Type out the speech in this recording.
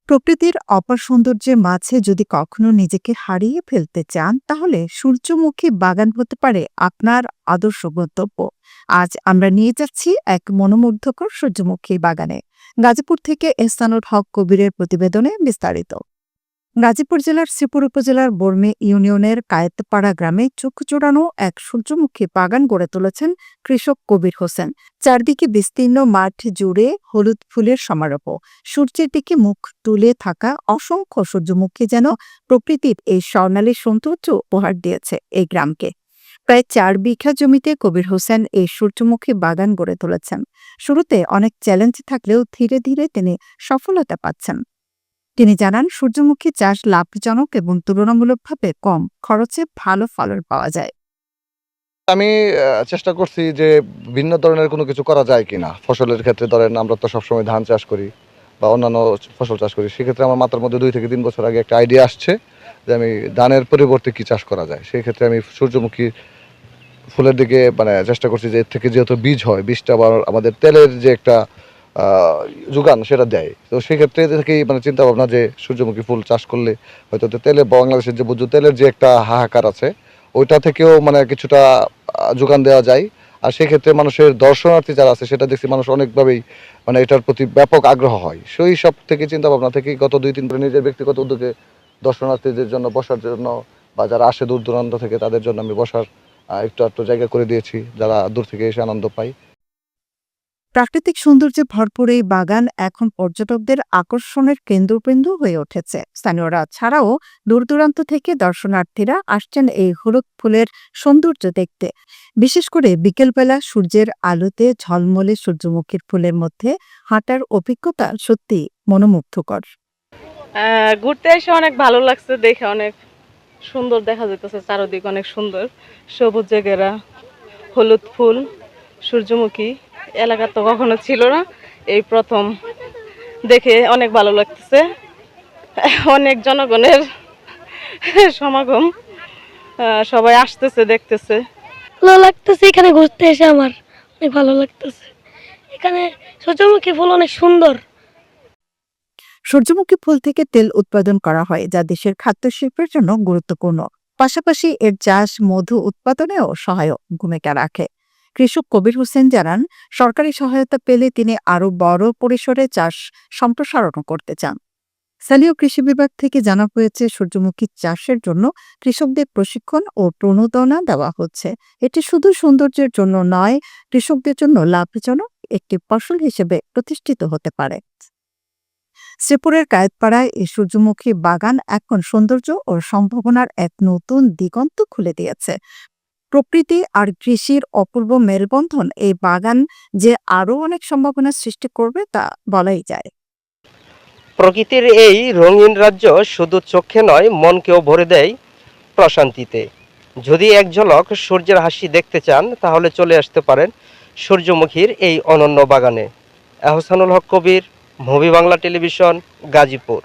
প্রকৃতির অপার সৌন্দর্যের মাঝে যদি কখনো নিজেকে হারিয়ে ফেলতে চান তাহলে সূর্যমুখী বাগান হতে পারে আপনার আদর্শ গন্তব্য। আজ আমরা নিয়ে যাচ্ছি এক মনোমুগ্ধকর সূর্যমুখী বাগানে। গাজীপুর থেকে এহসানুল হক কবিরের প্রতিবেদনে বিস্তারিত। গাজীপুর জেলার শ্রীপুর উপজেলার বর্মী ইউনিয়নের কায়েতপাড়া গ্রামে চোখ জোড়ানো এক সূর্যমুখী বাগান গড়ে তুলেছেন কৃষক কবির হোসেন। চারদিকে বিস্তীর্ণ মাঠ জুড়ে হলুদ ফুলের সমারোহ, সূর্যের দিকে মুখ তুলে থাকা অসংখ্য সূর্যমুখী যেন প্রকৃতির এই স্বর্ণালী সৌন্দর্য উপহার দিয়েছে এই গ্রামকে। প্রায় 4 বিঘা জমিতে কবির হোসেন এই সূর্যমুখী বাগান গড়ে তুলেছেন। শুরুতে অনেক চ্যালেঞ্জ থাকলেও ধীরে ধীরে তিনি সফলতা পাচ্ছেন। তিনি জানান, সূর্যমুখী চাষ লাভজনক এবং তুলনামূলকভাবে কম খরচে ভালো ফলন পাওয়া যায়। আমি চেষ্টা করছি যে ভিন্ন ধরনের কোনো কিছু করা যায় কিনা। ফসলের ক্ষেত্রে ধরেন আমরা তো সবসময় ধান চাষ করি বা অন্যান্য ফসল চাষ করি। সেক্ষেত্রে আমার মাথার মধ্যে 2 থেকে 3 বছর আগে একটা আইডিয়া আসছে যে আমি ধানের পরিবর্তে কি চাষ করা যায়। সেই ক্ষেত্রে আমি সূর্যমুখী ফুলের দিকে চেষ্টা করছি যে এর থেকে যেহেতু বীজ হয়, বীজটা আবার আমাদের তেলের যে একটা যোগান সেটা দেয়। তো সেক্ষেত্রে থেকেই চিন্তা ভাবনা যে সূর্যমুখী ফুল চাষ করলে হয়তো তেলে বাংলাদেশের যে তেলের যে একটা হাহাকার আছে ওইটা থেকেও কিছুটা যোগান দেওয়া যায়। আর সেক্ষেত্রে মানুষের দর্শনার্থী যারা আছে সেটা দেখছি মানুষ অনেকভাবেই এটার প্রতি ব্যাপক আগ্রহ হয়। সেই সব থেকে চিন্তা ভাবনা থেকে গত 2-3 করে নিজের ব্যক্তিগত উদ্যোগে দর্শনার্থীদের জন্য বসার জন্য বা যারা আসে দূর দূরান্ত থেকে তাদের জন্য আমি বসার একটু জায়গা করে দিয়েছি, যারা দূর থেকে এসে আনন্দ পায়। প্রাকৃতিক সৌন্দর্যে ভরপুর এই বাগান এখন পর্যটকদের আকর্ষণের কেন্দ্রবিন্দু হয়ে উঠেছে। স্থানীয়রা ছাড়াও দূর দূরান্ত থেকে দর্শনার্থীরা আসছেন এই হলুদ ফুলের সৌন্দর্য দেখতে। বিশেষ করে বিকেলবেলা সূর্যের আলোতে ঝলমলে সূর্যমুখীর ফুলের মধ্যে হাঁটার অভিজ্ঞতা সত্যি মনোমুগ্ধকর। ঘুরতে এসে অনেক ভালো লাগছে, দেখে অনেক সুন্দর দেখা যেতেছে, চারদিক অনেক সুন্দর, সবুজে ঘেরা, হলুদ ফুল, সূর্যমুখী। এলাকা তো কখনো ছিল না, এই প্রথম দেখে অনেক ভালো লাগতেছে। অনেক জনগণের সমাগম, সবাই আসতেছে, দেখতেছে, ভালো লাগতেছে। এখানে ঘুরতে এসে আমার অনেক ভালো লাগতেছে। এখানে সূর্যমুখী ফুল অনেক সুন্দর। সূর্যমুখী ফুল থেকে তেল উৎপাদন করা হয়, যা দেশের খাদ্য শিল্পের জন্য গুরুত্বপূর্ণ। পাশাপাশি এর চাষ মধু উৎপাদনেও সহায়ক ভূমিকা রাখে। কৃষক কবির হোসেন জানান, সরকারি সহায়তা পেলে তিনি আরও বড় পরিসরে চাষ সম্প্রসারণ করতে চান। স্থানীয় কৃষি বিভাগ থেকে জানা হয়েছে, সূর্যমুখী চাষের জন্য কৃষকদের প্রশিক্ষণ ও প্রণোদনা দেওয়া হচ্ছে। এটি শুধু সৌন্দর্যের জন্য নয়, কৃষকদের জন্য লাভজনক একটি ফসল হিসেবে প্রতিষ্ঠিত হতে পারে। শ্রীপুরের কায়েতপাড়ায় এই সূর্যমুখী বাগান এখন সৌন্দর্য ও সম্ভাবনার এক নতুন দিগন্ত খুলে দিয়েছে। প্রকৃতি আর কৃষির অপূর্ব মেলবন্ধন এই বাগান যে আরও অনেক সম্ভাবনা সৃষ্টি করবে তা বলাই যায়। প্রকৃতির এই রঙিন রাজ্য শুধু চোখে নয়, মনকেও ভরে দেয় প্রশান্তিতে। যদি এক ঝলক সূর্যের হাসি দেখতে চান তাহলে চলে আসতে পারেন সূর্যমুখীর এই অনন্য বাগানে। এহসানুল হক কবির, মুভি বাংলা টেলিভিশন, গাজীপুর।